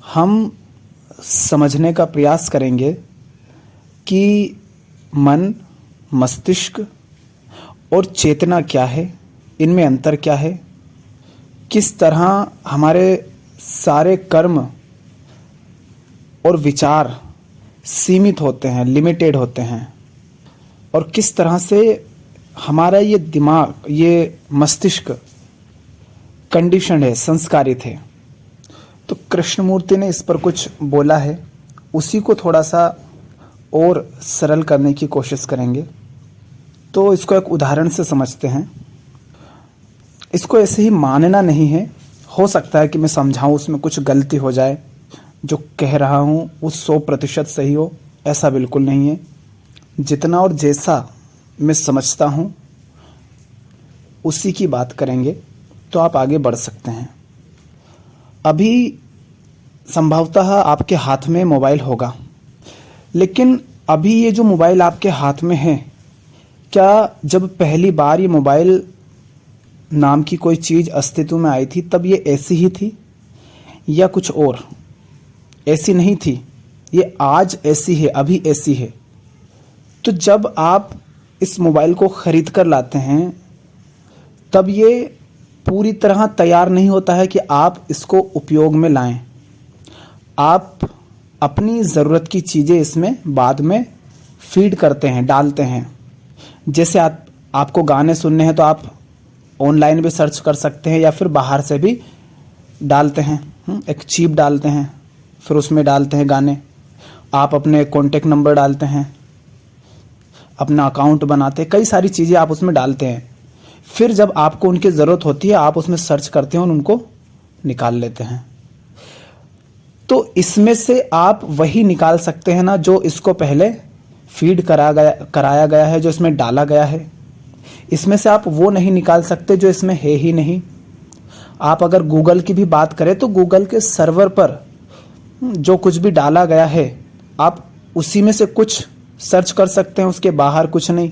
हम समझने का प्रयास करेंगे कि मन, मस्तिष्क और चेतना क्या है, इनमें अंतर क्या है, किस तरह हमारे सारे कर्म और विचार सीमित होते हैं, लिमिटेड होते हैं, और किस तरह से हमारा ये दिमाग, ये मस्तिष्क कंडीशनड है, संस्कारित है। तो कृष्णमूर्ति ने इस पर कुछ बोला है, उसी को थोड़ा सा और सरल करने की कोशिश करेंगे। तो इसको एक उदाहरण से समझते हैं। इसको ऐसे ही मानना नहीं है, हो सकता है कि मैं समझाऊं उसमें कुछ गलती हो जाए, जो कह रहा हूं वो 100% सही हो, ऐसा बिल्कुल नहीं है। जितना और जैसा मैं समझता हूं उसी की बात करेंगे, तो आप आगे बढ़ सकते हैं। अभी संभवतः आपके हाथ में मोबाइल होगा, लेकिन अभी ये जो मोबाइल आपके हाथ में है, क्या जब पहली बार ये मोबाइल नाम की कोई चीज़ अस्तित्व में आई थी तब ये ऐसी ही थी या कुछ और? ऐसी नहीं थी, ये आज ऐसी है, अभी ऐसी है। तो जब आप इस मोबाइल को खरीद कर लाते हैं तब ये पूरी तरह तैयार नहीं होता है कि आप इसको उपयोग में लाएं। आप अपनी ज़रूरत की चीज़ें इसमें बाद में फीड करते हैं, डालते हैं। जैसे आपको गाने सुनने हैं तो आप ऑनलाइन भी सर्च कर सकते हैं या फिर बाहर से भी डालते हैं, एक चिप डालते हैं, फिर उसमें डालते हैं गाने। आप अपने कॉन्टेक्ट नंबर डालते हैं, अपना अकाउंट बनाते हैं, कई सारी चीज़ें आप उसमें डालते हैं। फिर जब आपको उनकी ज़रूरत होती है आप उसमें सर्च करते हैं और उनको निकाल लेते हैं। तो इसमें से आप वही निकाल सकते हैं ना जो इसको पहले फीड कराया गया है, जो इसमें डाला गया है। इसमें से आप वो नहीं निकाल सकते जो इसमें है ही नहीं। आप अगर गूगल की भी बात करें तो गूगल के सर्वर पर जो कुछ भी डाला गया है आप उसी में से कुछ सर्च कर सकते हैं, उसके बाहर कुछ नहीं।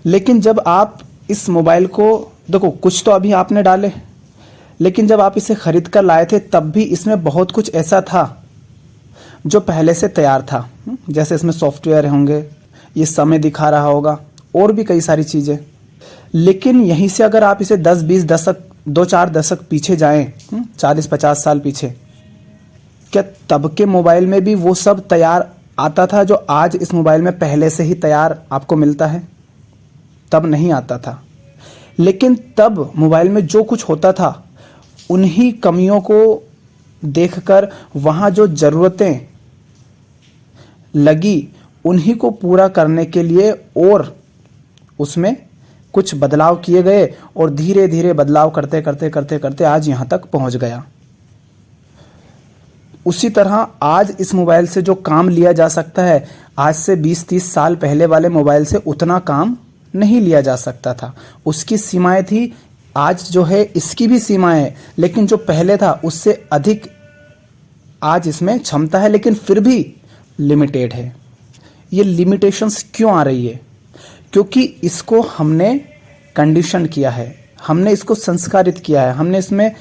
लेकिन जब आप इस मोबाइल को देखो, कुछ तो अभी आपने डाले, लेकिन जब आप इसे खरीद कर लाए थे तब भी इसमें बहुत कुछ ऐसा था जो पहले से तैयार था। जैसे इसमें सॉफ्टवेयर होंगे, ये समय दिखा रहा होगा, और भी कई सारी चीज़ें। लेकिन यहीं से अगर आप इसे 10-20 दशक, 2-4 दशक पीछे जाएं, 40-50 साल पीछे, क्या तब के मोबाइल में भी वो सब तैयार आता था जो आज इस मोबाइल में पहले से ही तैयार आपको मिलता है? तब नहीं आता था। लेकिन तब मोबाइल में जो कुछ होता था उन्हीं कमियों को देखकर वहाँ जो ज़रूरतें लगी उन्हीं को पूरा करने के लिए और उसमें कुछ बदलाव किए गए, और धीरे धीरे बदलाव करते करते करते करते आज यहाँ तक पहुँच गया। उसी तरह आज इस मोबाइल से जो काम लिया जा सकता है, आज से 20-30 साल पहले वाले मोबाइल से उतना काम नहीं लिया जा सकता था। उसकी सीमाएं थी, आज जो है इसकी भी सीमाएं है, लेकिन जो पहले था उससे अधिक आज इसमें क्षमता है, लेकिन फिर भी लिमिटेड है। ये लिमिटेशंस क्यों आ रही है? क्योंकि इसको हमने कंडीशन किया है, हमने इसको संस्कारित किया है, हमने इसमें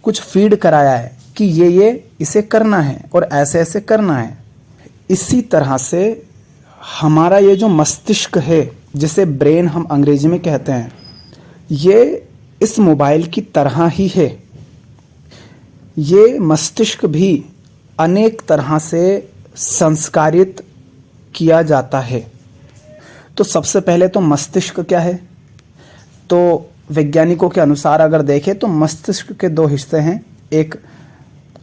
कुछ फीड कराया है कि ये इसे करना है और ऐसे ऐसे करना है। इसी तरह से हमारा ये जो मस्तिष्क है, जिसे ब्रेन हम अंग्रेजी में कहते हैं, ये इस मोबाइल की तरह ही है। ये मस्तिष्क भी अनेक तरह से संस्कारित किया जाता है। तो सबसे पहले तो मस्तिष्क क्या है? तो वैज्ञानिकों के अनुसार अगर देखें तो मस्तिष्क के 2 हिस्से हैं, एक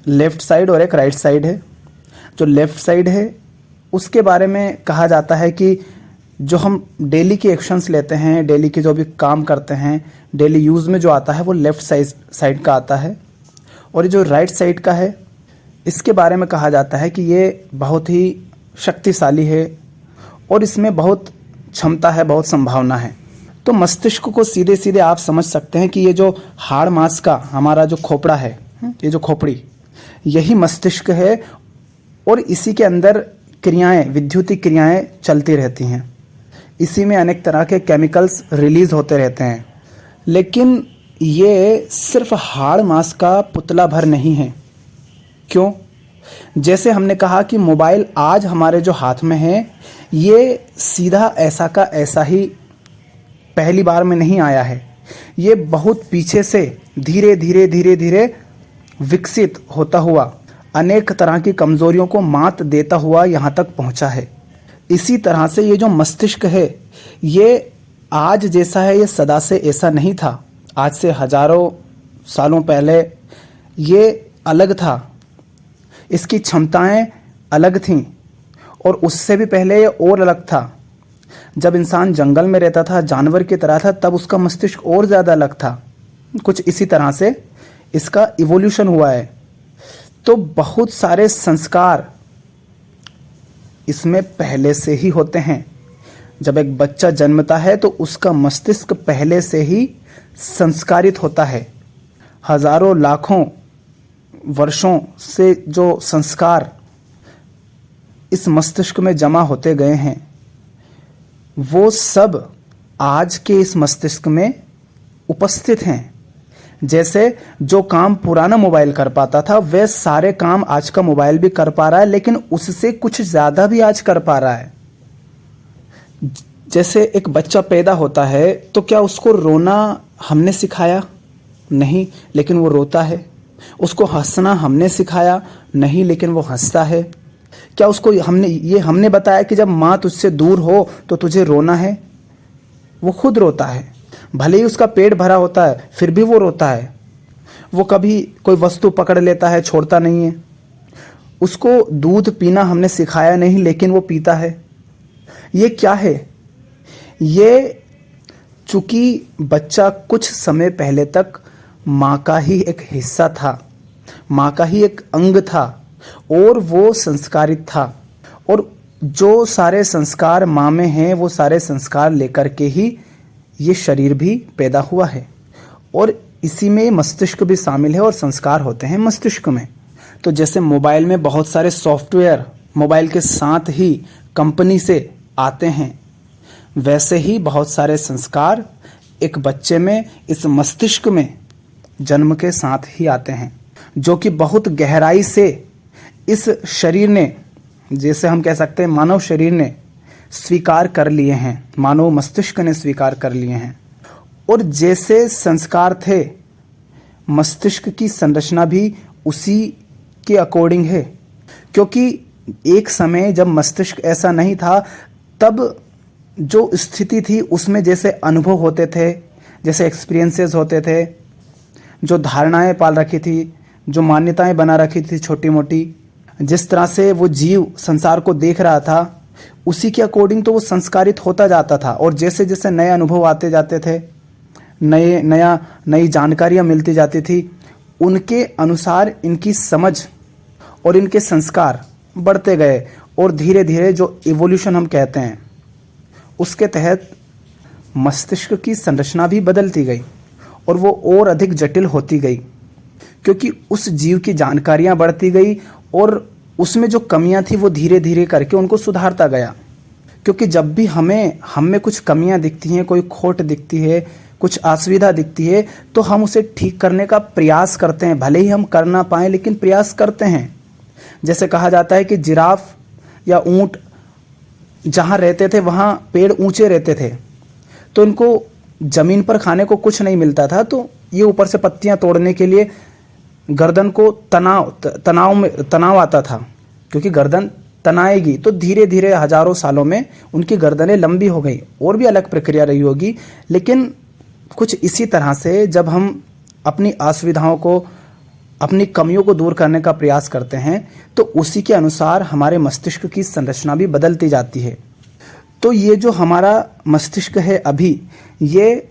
लेफ्ट साइड और एक राइट साइड है। जो लेफ्ट साइड है उसके बारे में कहा जाता है कि जो हम डेली के एक्शंस लेते हैं, डेली के जो भी काम करते हैं, डेली यूज़ में जो आता है वो लेफ्ट साइड का आता है। और ये जो राइट साइड का है इसके बारे में कहा जाता है कि ये बहुत ही शक्तिशाली है और इसमें बहुत क्षमता है, बहुत संभावना है। तो मस्तिष्क को सीधे सीधे आप समझ सकते हैं कि ये जो हाड़ मांस का हमारा जो खोपड़ा है, ये जो खोपड़ी, यही मस्तिष्क है और इसी के अंदर क्रियाएं, विद्युतीय क्रियाएं चलती रहती हैं। इसी में अनेक तरह के केमिकल्स रिलीज होते रहते हैं। लेकिन ये सिर्फ हाड़ मांस का पुतला भर नहीं है। क्यों? जैसे हमने कहा कि मोबाइल आज हमारे जो हाथ में है, ये सीधा ऐसा का ऐसा ही पहली बार में नहीं आया है। ये बहुत पीछे से धीरे धीरे धीरे धीरे विकसित होता हुआ अनेक तरह की कमजोरियों को मात देता हुआ यहाँ तक पहुँचा है। इसी तरह से ये जो मस्तिष्क है, ये आज जैसा है, ये सदा से ऐसा नहीं था। आज से हजारों सालों पहले ये अलग था, इसकी क्षमताएं अलग थीं, और उससे भी पहले ये और अलग था। जब इंसान जंगल में रहता था, जानवर की तरह था, तब उसका मस्तिष्क और ज़्यादा अलग था। कुछ इसी तरह से इसका इवोल्यूशन हुआ है। तो बहुत सारे संस्कार इसमें पहले से ही होते हैं। जब एक बच्चा जन्मता है तो उसका मस्तिष्क पहले से ही संस्कारित होता है। हजारों लाखों वर्षों से जो संस्कार इस मस्तिष्क में जमा होते गए हैं, वो सब आज के इस मस्तिष्क में उपस्थित हैं। जैसे जो काम पुराना मोबाइल कर पाता था, वे सारे काम आज का मोबाइल भी कर पा रहा है, लेकिन उससे कुछ ज़्यादा भी आज कर पा रहा है। जैसे एक बच्चा पैदा होता है तो क्या उसको रोना हमने सिखाया? नहीं, लेकिन वो रोता है। उसको हंसना हमने सिखाया? नहीं, लेकिन वो हंसता है। क्या उसको हमने बताया कि जब माँ तुझसे दूर हो तो तुझे रोना है? वो खुद रोता है। भले ही उसका पेट भरा होता है, फिर भी वो रोता है। वो कभी कोई वस्तु पकड़ लेता है, छोड़ता नहीं है। उसको दूध पीना हमने सिखाया नहीं, लेकिन वो पीता है। ये क्या है? ये चूंकि बच्चा कुछ समय पहले तक माँ का ही एक हिस्सा था, माँ का ही एक अंग था, और वो संस्कारित था। और जो सारे संस्कार माँ में हैं, वो सारे संस्कार लेकर के ही ये शरीर भी पैदा हुआ है। और इसी में मस्तिष्क भी शामिल है, और संस्कार होते हैं मस्तिष्क में। तो जैसे मोबाइल में बहुत सारे सॉफ्टवेयर मोबाइल के साथ ही कंपनी से आते हैं, वैसे ही बहुत सारे संस्कार एक बच्चे में, इस मस्तिष्क में जन्म के साथ ही आते हैं, जो कि बहुत गहराई से इस शरीर ने, जैसे हम कह सकते हैं मानव शरीर ने स्वीकार कर लिए हैं, मानव मस्तिष्क ने स्वीकार कर लिए हैं। और जैसे संस्कार थे, मस्तिष्क की संरचना भी उसी के अकॉर्डिंग है। क्योंकि एक समय जब मस्तिष्क ऐसा नहीं था, तब जो स्थिति थी उसमें जैसे अनुभव होते थे, जैसे एक्सपीरियंसेस होते थे, जो धारणाएं पाल रखी थी, जो मान्यताएं बना रखी थी छोटी मोटी, जिस तरह से वो जीव संसार को देख रहा था, उसी के अकॉर्डिंग तो वो संस्कारित होता जाता था। और जैसे जैसे नए अनुभव आते जाते थे, नई जानकारियाँ मिलती जाती थी, उनके अनुसार इनकी समझ और इनके संस्कार बढ़ते गए। और धीरे धीरे जो इवोल्यूशन हम कहते हैं, उसके तहत मस्तिष्क की संरचना भी बदलती गई और वो और अधिक जटिल होती गई, क्योंकि उस जीव की जानकारियाँ बढ़ती गई और उसमें जो कमियां थी वो धीरे धीरे करके उनको सुधारता गया। क्योंकि जब भी हम में कुछ कमियां दिखती हैं, कोई खोट दिखती है, कुछ असुविधा दिखती है, तो हम उसे ठीक करने का प्रयास करते हैं। भले ही हम कर ना पाएं, लेकिन प्रयास करते हैं। जैसे कहा जाता है कि जिराफ या ऊंट जहाँ रहते थे वहाँ पेड़ ऊंचे रहते थे, तो इनको जमीन पर खाने को कुछ नहीं मिलता था, तो ये ऊपर से पत्तियाँ तोड़ने के लिए गर्दन को तनाव आता था, क्योंकि गर्दन तनाएगी। तो धीरे धीरे हजारों सालों में उनकी गर्दनें लंबी हो गई। और भी अलग प्रक्रिया रही होगी, लेकिन कुछ इसी तरह से जब हम अपनी असुविधाओं को, अपनी कमियों को दूर करने का प्रयास करते हैं, तो उसी के अनुसार हमारे मस्तिष्क की संरचना भी बदलती जाती है। तो ये जो हमारा मस्तिष्क है अभी, ये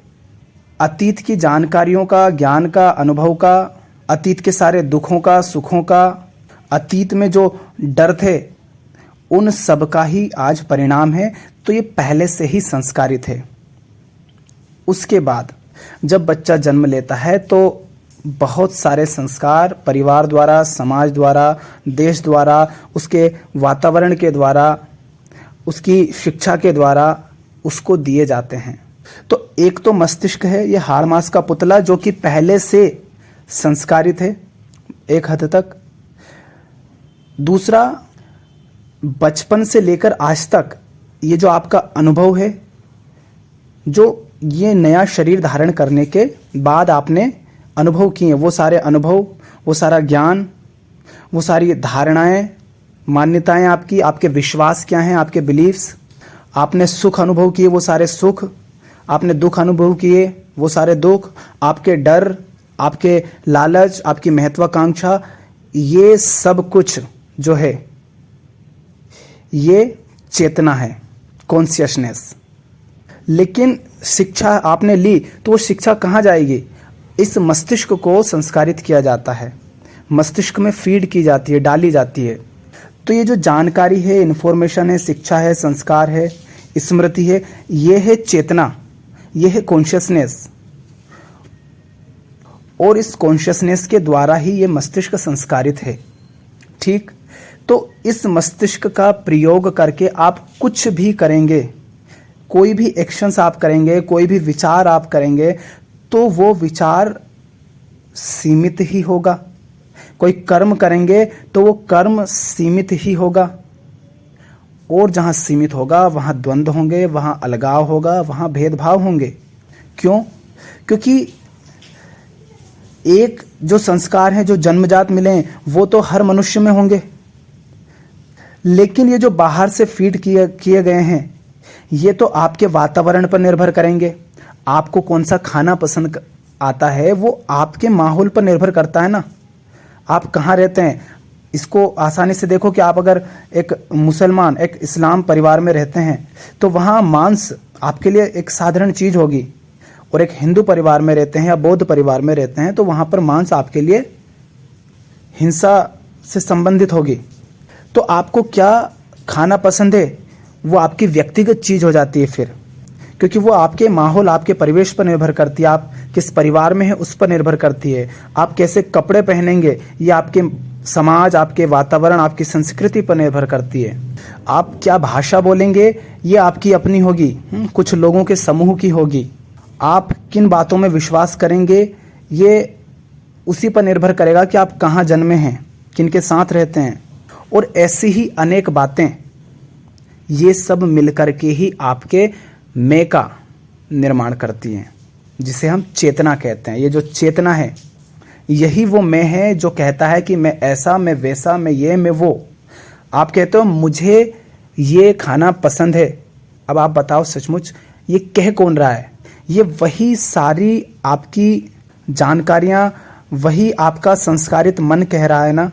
अतीत की जानकारियों का, ज्ञान का, अनुभव का, अतीत के सारे दुखों का, सुखों का, अतीत में जो डर थे, उन सब का ही आज परिणाम है। तो ये पहले से ही संस्कारित है। उसके बाद जब बच्चा जन्म लेता है तो बहुत सारे संस्कार परिवार द्वारा, समाज द्वारा, देश द्वारा, उसके वातावरण के द्वारा, उसकी शिक्षा के द्वारा उसको दिए जाते हैं। तो एक तो मस्तिष्क है, ये हाड़ मांस का पुतला, जो कि पहले से संस्कारित है एक हद तक। दूसरा, बचपन से लेकर आज तक ये जो आपका अनुभव है, जो ये नया शरीर धारण करने के बाद आपने अनुभव किए, वो सारे अनुभव, वो सारा ज्ञान, वो सारी धारणाएं, मान्यताएं आपकी, आपके विश्वास क्या हैं, आपके बिलीव्स, आपने सुख अनुभव किए वो सारे सुख, आपने दुख अनुभव किए वो सारे दुख, आपके डर, आपके लालच, आपकी महत्वाकांक्षा, ये सब कुछ जो है ये चेतना है, कॉन्शियसनेस। लेकिन शिक्षा आपने ली तो वो शिक्षा कहाँ जाएगी? इस मस्तिष्क को संस्कारित किया जाता है, मस्तिष्क में फीड की जाती है, डाली जाती है। तो ये जो जानकारी है, इन्फॉर्मेशन है, शिक्षा है, संस्कार है, स्मृति है, ये है चेतना, ये है कॉन्शियसनेस। और इस कॉन्शियसनेस के द्वारा ही ये मस्तिष्क संस्कारित है। ठीक, तो इस मस्तिष्क का प्रयोग करके आप कुछ भी करेंगे, कोई भी एक्शंस आप करेंगे, कोई भी विचार आप करेंगे, तो वो विचार सीमित ही होगा। कोई कर्म करेंगे तो वो कर्म सीमित ही होगा। और जहाँ सीमित होगा वहाँ द्वंद्व होंगे, वहाँ अलगाव होगा, वहाँ भेदभाव होंगे। क्यों? क्योंकि एक जो संस्कार हैं जो जन्मजात मिले हैं वो तो हर मनुष्य में होंगे, लेकिन ये जो बाहर से फीड किए गए हैं ये तो आपके वातावरण पर निर्भर करेंगे। आपको कौन सा खाना पसंद आता है वो आपके माहौल पर निर्भर करता है ना, आप कहाँ रहते हैं। इसको आसानी से देखो कि आप अगर एक मुसलमान, एक इस्लाम परिवार में रहते हैं तो वहाँ मांस आपके लिए एक साधारण चीज़ होगी, और एक हिंदू परिवार में रहते हैं या बौद्ध परिवार में रहते हैं तो वहाँ पर मांस आपके लिए हिंसा से संबंधित होगी। तो आपको क्या खाना पसंद है वो आपकी व्यक्तिगत चीज़ हो जाती है फिर, क्योंकि वो आपके माहौल, आपके परिवेश पर निर्भर करती है, आप किस परिवार में हैं उस पर निर्भर करती है। आप कैसे कपड़े पहनेंगे ये आपके समाज, आपके वातावरण, आपकी संस्कृति पर निर्भर करती है। आप क्या भाषा बोलेंगे ये आपकी अपनी होगी, कुछ लोगों के समूह की होगी। आप किन बातों में विश्वास करेंगे ये उसी पर निर्भर करेगा कि आप कहाँ जन्मे हैं, किन के साथ रहते हैं। और ऐसी ही अनेक बातें, ये सब मिलकर के ही आपके मैं का निर्माण करती हैं, जिसे हम चेतना कहते हैं। ये जो चेतना है यही वो मैं है जो कहता है कि मैं ऐसा, मैं वैसा, मैं ये, मैं वो। आप कहते हो मुझे ये खाना पसंद है, अब आप बताओ सचमुच ये कह कौन रहा है? ये वही सारी आपकी जानकारियां, वही आपका संस्कारित मन कह रहा है ना,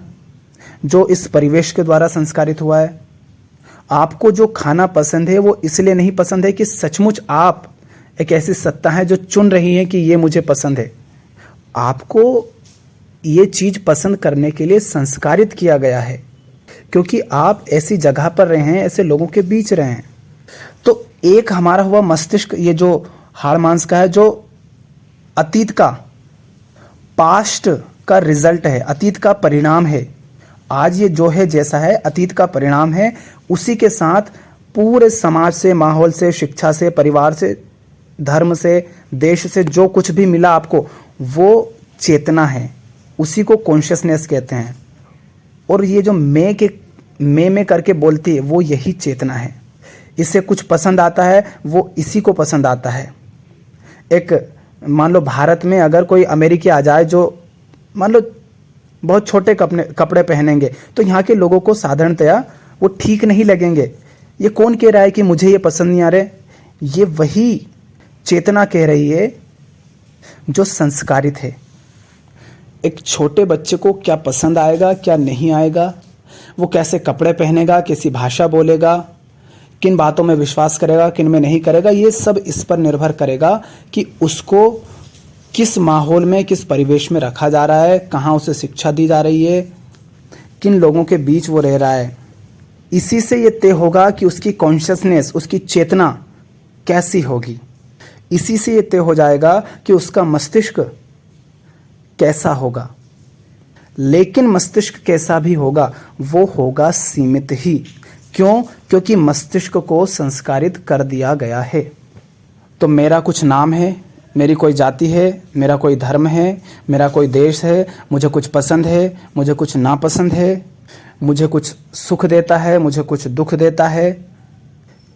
जो इस परिवेश के द्वारा संस्कारित हुआ है। आपको जो खाना पसंद है वो इसलिए नहीं पसंद है कि सचमुच आप एक ऐसी सत्ता है जो चुन रही है कि ये मुझे पसंद है। आपको ये चीज़ पसंद करने के लिए संस्कारित किया गया है, क्योंकि आप ऐसी जगह पर रहे हैं, ऐसे लोगों के बीच रहे हैं। तो एक हमारा हुआ मस्तिष्क, ये जो हाड़ मांस का है, जो अतीत का, पास्ट का रिजल्ट है, अतीत का परिणाम है। आज ये जो है जैसा है अतीत का परिणाम है। उसी के साथ पूरे समाज से, माहौल से, शिक्षा से, परिवार से, धर्म से, देश से जो कुछ भी मिला आपको वो चेतना है, उसी को कॉन्शियसनेस कहते हैं। और ये जो मैं करके बोलती है वो यही चेतना है। इससे कुछ पसंद आता है वो इसी को पसंद आता है। एक मान लो भारत में अगर कोई अमेरिकी आ जाए जो मान लो बहुत छोटे कपड़े पहनेंगे तो यहाँ के लोगों को साधारणतया वो ठीक नहीं लगेंगे। ये कौन कह रहा है कि मुझे ये पसंद नहीं आ रहे? ये वही चेतना कह रही है जो संस्कारित है। एक छोटे बच्चे को क्या पसंद आएगा, क्या नहीं आएगा, वो कैसे कपड़े पहनेगा, कैसी भाषा बोलेगा, किन बातों में विश्वास करेगा, किन में नहीं करेगा, ये सब इस पर निर्भर करेगा कि उसको किस माहौल में, किस परिवेश में रखा जा रहा है, कहाँ उसे शिक्षा दी जा रही है, किन लोगों के बीच वो रह रहा है। इसी से ये तय होगा कि उसकी कॉन्शियसनेस, उसकी चेतना कैसी होगी। इसी से ये तय हो जाएगा कि उसका मस्तिष्क कैसा होगा। लेकिन मस्तिष्क कैसा भी होगा वो होगा सीमित ही। क्यों? क्योंकि मस्तिष्क को संस्कारित कर दिया गया है। तो मेरा कुछ नाम है, मेरी कोई जाति है, मेरा कोई धर्म है, मेरा कोई देश है, मुझे कुछ पसंद है, मुझे कुछ नापसंद है, मुझे कुछ सुख देता है, मुझे कुछ दुख देता है।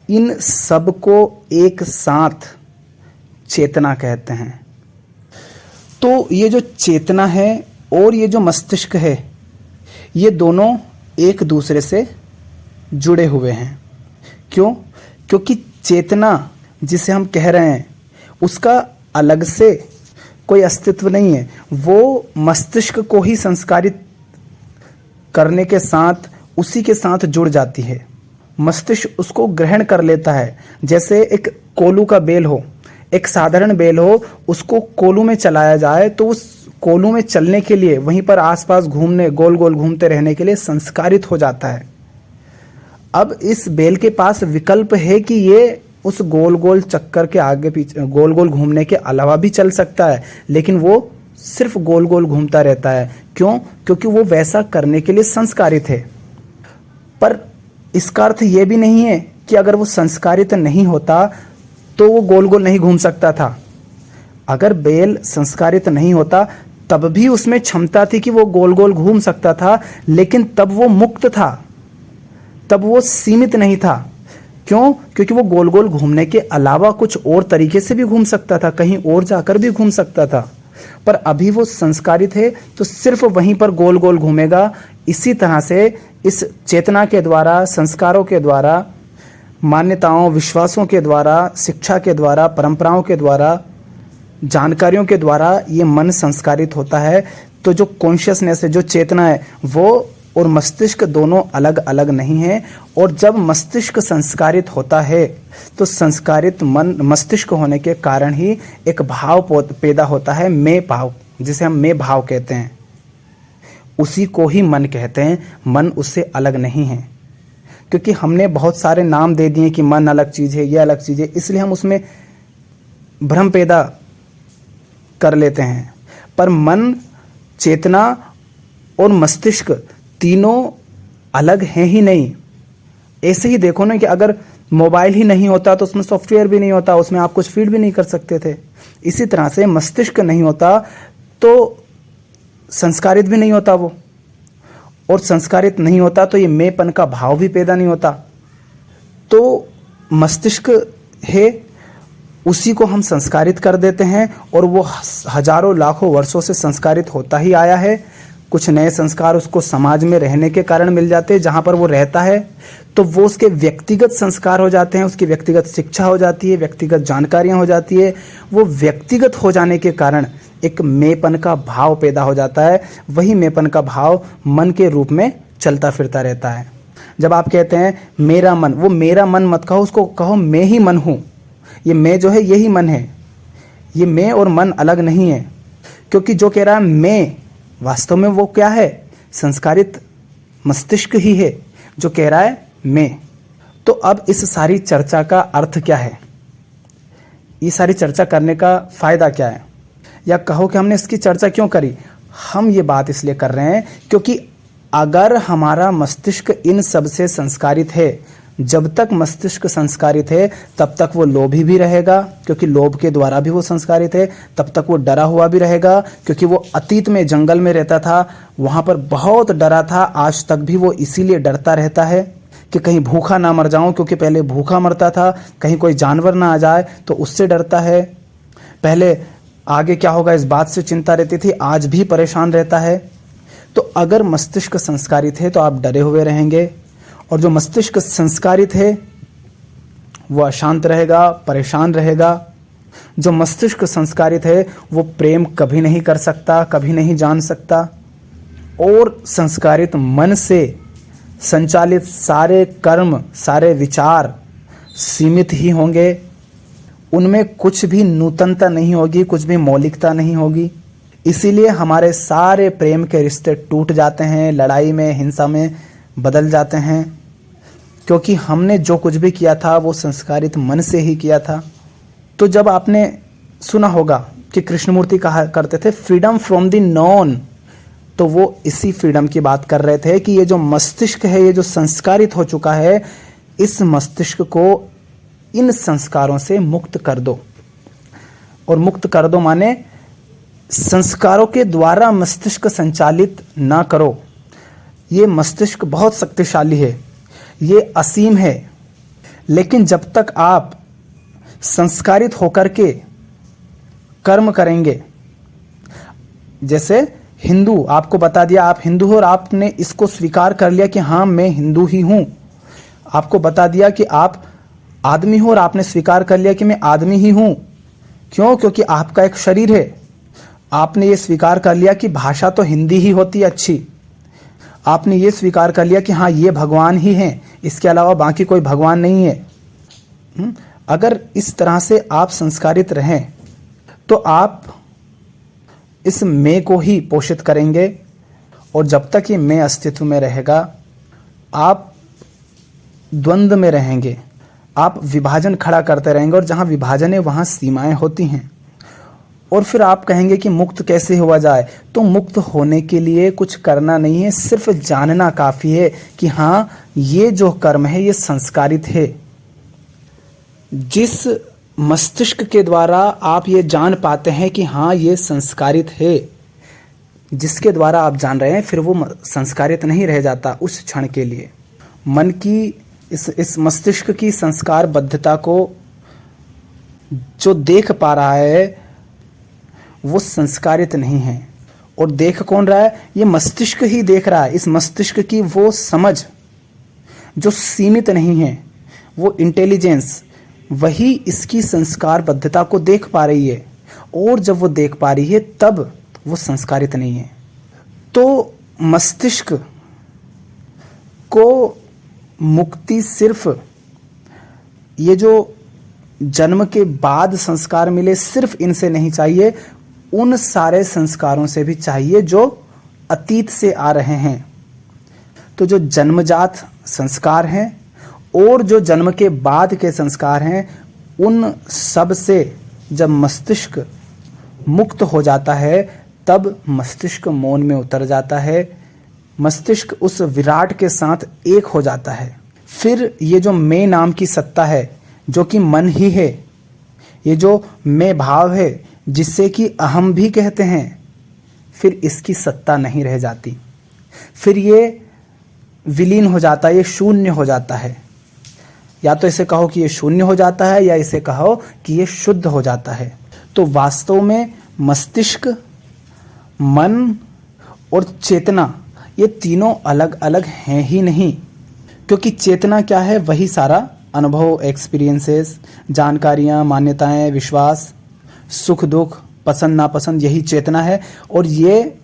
इन सब को एक साथ चेतना कहते हैं। तो ये जो चेतना है और ये जो मस्तिष्क है, ये दोनों एक दूसरे से जुड़े हुए हैं। क्यों? क्योंकि चेतना जिसे हम कह रहे हैं उसका अलग से कोई अस्तित्व नहीं है। वो मस्तिष्क को ही संस्कारित करने के साथ उसी के साथ जुड़ जाती है। मस्तिष्क उसको ग्रहण कर लेता है। जैसे एक कोलू का बेल हो, एक साधारण बेल हो, उसको कोलू में चलाया जाए तो उस कोलू में चलने के लिए, वहीं पर आसपास घूमने, गोल गोल घूमते रहने के लिए संस्कारित हो जाता है। अब इस बेल के पास विकल्प है कि ये उस गोल गोल चक्कर के आगे पीछे, गोल गोल घूमने के अलावा भी चल सकता है, लेकिन वो सिर्फ गोल गोल घूमता रहता है। क्यों? क्योंकि वो वैसा करने के लिए संस्कारित है। पर इसका अर्थ ये भी नहीं है कि अगर वो संस्कारित नहीं होता तो वो गोल गोल नहीं घूम सकता था। अगर बेल संस्कारित नहीं होता तब भी उसमें क्षमता थी कि वो गोल गोल घूम सकता था, लेकिन तब वो मुक्त था, तब वो सीमित नहीं था। क्यों? क्योंकि वो गोल गोल घूमने के अलावा कुछ और तरीके से भी घूम सकता था, कहीं और जाकर भी घूम सकता था। पर अभी वो संस्कारित है तो सिर्फ वहीं पर गोल गोल घूमेगा। इसी तरह से इस चेतना के द्वारा, संस्कारों के द्वारा, मान्यताओं, विश्वासों के द्वारा, शिक्षा के द्वारा, परंपराओं के द्वारा, जानकारियों के द्वारा ये मन संस्कारित होता है। तो जो कॉन्शियसनेस है, जो चेतना है, वो और मस्तिष्क दोनों अलग अलग नहीं है। और जब मस्तिष्क संस्कारित होता है तो संस्कारित मन, मस्तिष्क होने के कारण ही एक भाव पैदा होता है, मैं भाव, जिसे हम मैं भाव कहते हैं। उसी को ही मन कहते हैं। मन उससे अलग नहीं है, क्योंकि हमने बहुत सारे नाम दे दिए कि मन अलग चीज़ है, ये अलग चीज़ है, इसलिए हम उसमें भ्रम पैदा कर लेते हैं। पर मन, चेतना और मस्तिष्क तीनों अलग हैं ही नहीं। ऐसे ही देखो ना कि अगर मोबाइल ही नहीं होता तो उसमें सॉफ्टवेयर भी नहीं होता, उसमें आप कुछ फीड भी नहीं कर सकते थे। इसी तरह से मस्तिष्क नहीं होता तो संस्कारित भी नहीं होता वो, और संस्कारित नहीं होता तो ये मैंपन का भाव भी पैदा नहीं होता। तो मस्तिष्क है, उसी को हम संस्कारित कर देते हैं और वो हजारों लाखों वर्षों से संस्कारित होता ही आया है। कुछ नए संस्कार उसको समाज में रहने के कारण मिल जाते हैं, जहाँ पर वो रहता है तो वो उसके व्यक्तिगत संस्कार हो जाते हैं, उसकी व्यक्तिगत शिक्षा हो जाती है, व्यक्तिगत जानकारियाँ हो जाती है। वो व्यक्तिगत हो जाने के कारण एक मैंपन का भाव पैदा हो जाता है। वही मैंपन का भाव मन के रूप में चलता फिरता रहता है। जब आप कहते हैं मेरा मन, वो मेरा मन मत कहो, उसको कहो मैं ही मन हूँ। ये मैं जो है यही मन है। ये मैं और मन अलग नहीं है, क्योंकि जो कह रहा है मैं, वास्तव में वो क्या है? संस्कारित मस्तिष्क ही है जो कह रहा है मैं। तो अब इस सारी चर्चा का अर्थ क्या है? ये सारी चर्चा करने का फायदा क्या है? या कहो कि हमने इसकी चर्चा क्यों करी? हम ये बात इसलिए कर रहे हैं क्योंकि अगर हमारा मस्तिष्क इन सब से संस्कारित है, जब तक मस्तिष्क संस्कारित है तब तक वो लोभी भी रहेगा, क्योंकि लोभ के द्वारा भी वो संस्कारित है। तब तक वो डरा हुआ भी रहेगा, क्योंकि वो अतीत में जंगल में रहता था, वहाँ पर बहुत डरा था। आज तक भी वो इसीलिए डरता रहता है कि कहीं भूखा ना मर जाऊं, क्योंकि पहले भूखा मरता था। कहीं कोई जानवर ना आ जाए तो उससे डरता है। पहले आगे क्या होगा इस बात से चिंता रहती थी, आज भी परेशान रहता है। तो अगर मस्तिष्क संस्कारित है तो आप डरे हुए रहेंगे, और जो मस्तिष्क संस्कारित है वो अशांत रहेगा, परेशान रहेगा। जो मस्तिष्क संस्कारित है वो प्रेम कभी नहीं कर सकता, कभी नहीं जान सकता। और संस्कारित मन से संचालित सारे कर्म, सारे विचार सीमित ही होंगे। उनमें कुछ भी नूतनता नहीं होगी, कुछ भी मौलिकता नहीं होगी। इसीलिए हमारे सारे प्रेम के रिश्ते टूट जाते हैं, लड़ाई में, हिंसा में बदल जाते हैं, क्योंकि हमने जो कुछ भी किया था वो संस्कारित मन से ही किया था। तो जब आपने सुना होगा कि कृष्णमूर्ति कहा करते थे फ्रीडम फ्रॉम द नॉन, तो वो इसी फ्रीडम की बात कर रहे थे कि ये जो मस्तिष्क है, ये जो संस्कारित हो चुका है, इस मस्तिष्क को इन संस्कारों से मुक्त कर दो। और मुक्त कर दो माने संस्कारों के द्वारा मस्तिष्क संचालित ना करो। ये मस्तिष्क बहुत शक्तिशाली है, ये असीम है। लेकिन जब तक आप संस्कारित होकर के कर्म करेंगे, जैसे हिंदू, आपको बता दिया आप हिंदू हो और आपने इसको स्वीकार कर लिया कि हाँ मैं हिंदू ही हूँ। आपको बता दिया कि आप आदमी हो और आपने स्वीकार कर लिया कि मैं आदमी ही हूँ। क्यों? क्योंकि आपका एक शरीर है। आपने ये स्वीकार कर लिया कि भाषा तो हिंदी ही होती है अच्छी। आपने ये स्वीकार कर लिया कि हाँ ये भगवान ही हैं, इसके अलावा बाकी कोई भगवान नहीं है। अगर इस तरह से आप संस्कारित रहें तो आप इस मैं को ही पोषित करेंगे, और जब तक ये मैं अस्तित्व में रहेगा आप द्वंद्व में रहेंगे, आप विभाजन खड़ा करते रहेंगे, और जहाँ विभाजन है वहाँ सीमाएं होती हैं। और फिर आप कहेंगे कि मुक्त कैसे हुआ जाए, तो मुक्त होने के लिए कुछ करना नहीं है, सिर्फ जानना काफ़ी है कि हाँ ये जो कर्म है ये संस्कारित है। जिस मस्तिष्क के द्वारा आप ये जान पाते हैं कि हाँ ये संस्कारित है, जिसके द्वारा आप जान रहे हैं, फिर वो संस्कारित नहीं रह जाता उस क्षण के लिए। मन की इस मस्तिष्क की संस्कार बद्धता को जो देख पा रहा है वो संस्कारित नहीं है। और देख कौन रहा है? ये मस्तिष्क ही देख रहा है। इस मस्तिष्क की वो समझ जो सीमित नहीं है, वो इंटेलिजेंस, वही इसकी संस्कार बद्धता को देख पा रही है। और जब वो देख पा रही है तब वो संस्कारित नहीं है। तो मस्तिष्क को मुक्ति सिर्फ ये जो जन्म के बाद संस्कार मिले सिर्फ इनसे नहीं चाहिए, उन सारे संस्कारों से भी चाहिए जो अतीत से आ रहे हैं। तो जो जन्मजात संस्कार हैं और जो जन्म के बाद के संस्कार हैं, उन सब से जब मस्तिष्क मुक्त हो जाता है तब मस्तिष्क मौन में उतर जाता है, मस्तिष्क उस विराट के साथ एक हो जाता है। फिर ये जो मैं नाम की सत्ता है जो कि मन ही है, ये जो मैं भाव है जिससे कि अहम भी कहते हैं, फिर इसकी सत्ता नहीं रह जाती। फिर ये विलीन हो जाता है, ये शून्य हो जाता है। या तो इसे कहो कि ये शून्य हो जाता है, या इसे कहो कि ये शुद्ध हो जाता है। तो वास्तव में मस्तिष्क, मन और चेतना ये तीनों अलग अलग हैं ही नहीं। क्योंकि चेतना क्या है? वही सारा अनुभव, एक्सपीरियंसेस, जानकारियाँ, मान्यताएं, विश्वास, सुख दुख, पसंद नापसंद, यही चेतना है। और ये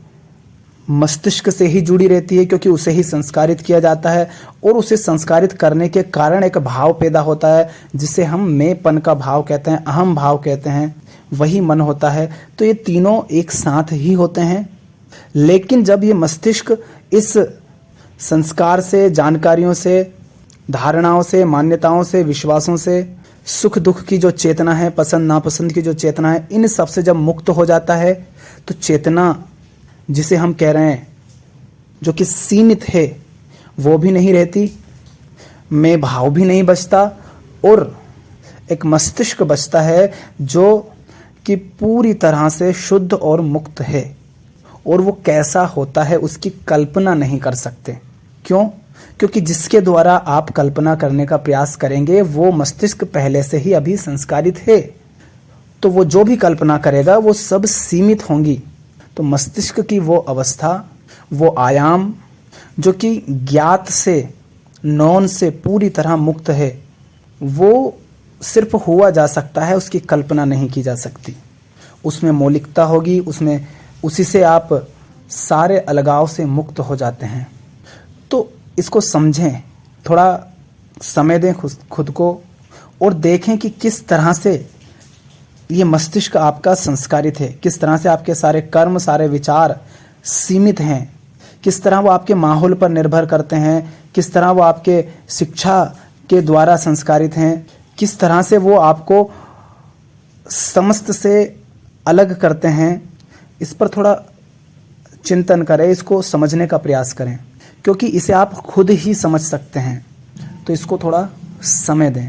मस्तिष्क से ही जुड़ी रहती है क्योंकि उसे ही संस्कारित किया जाता है, और उसे संस्कारित करने के कारण एक भाव पैदा होता है जिसे हम मैंपन का भाव कहते हैं, अहम भाव कहते हैं, वही मन होता है। तो ये तीनों एक साथ ही होते हैं। लेकिन जब ये मस्तिष्क इस संस्कार से, जानकारियों से, धारणाओं से, मान्यताओं से, विश्वासों से, सुख दुख की जो चेतना है, पसंद नापसंद की जो चेतना है, इन सब से जब मुक्त हो जाता है तो चेतना जिसे हम कह रहे हैं जो कि सीमित है वो भी नहीं रहती, मैं भाव भी नहीं बचता, और एक मस्तिष्क बचता है जो कि पूरी तरह से शुद्ध और मुक्त है। और वो कैसा होता है उसकी कल्पना नहीं कर सकते। क्यों? क्योंकि जिसके द्वारा आप कल्पना करने का प्रयास करेंगे वो मस्तिष्क पहले से ही अभी संस्कारित है, तो वो जो भी कल्पना करेगा वो सब सीमित होंगी। तो मस्तिष्क की वो अवस्था, वो आयाम जो कि ज्ञात से, नॉन से पूरी तरह मुक्त है, वो सिर्फ हुआ जा सकता है, उसकी कल्पना नहीं की जा सकती। उसमें मौलिकता होगी, उसमें उसी से आप सारे अलगाव से मुक्त हो जाते हैं। तो इसको समझें, थोड़ा समय दें खुद को, और देखें कि किस तरह से ये मस्तिष्क आपका संस्कारित है, किस तरह से आपके सारे कर्म, सारे विचार सीमित हैं, किस तरह वो आपके माहौल पर निर्भर करते हैं, किस तरह वो आपके शिक्षा के द्वारा संस्कारित हैं, किस तरह से वो आपको समस्त से अलग करते हैं। इस पर थोड़ा चिंतन करें, इसको समझने का प्रयास करें, क्योंकि इसे आप खुद ही समझ सकते हैं। तो इसको थोड़ा समय दें।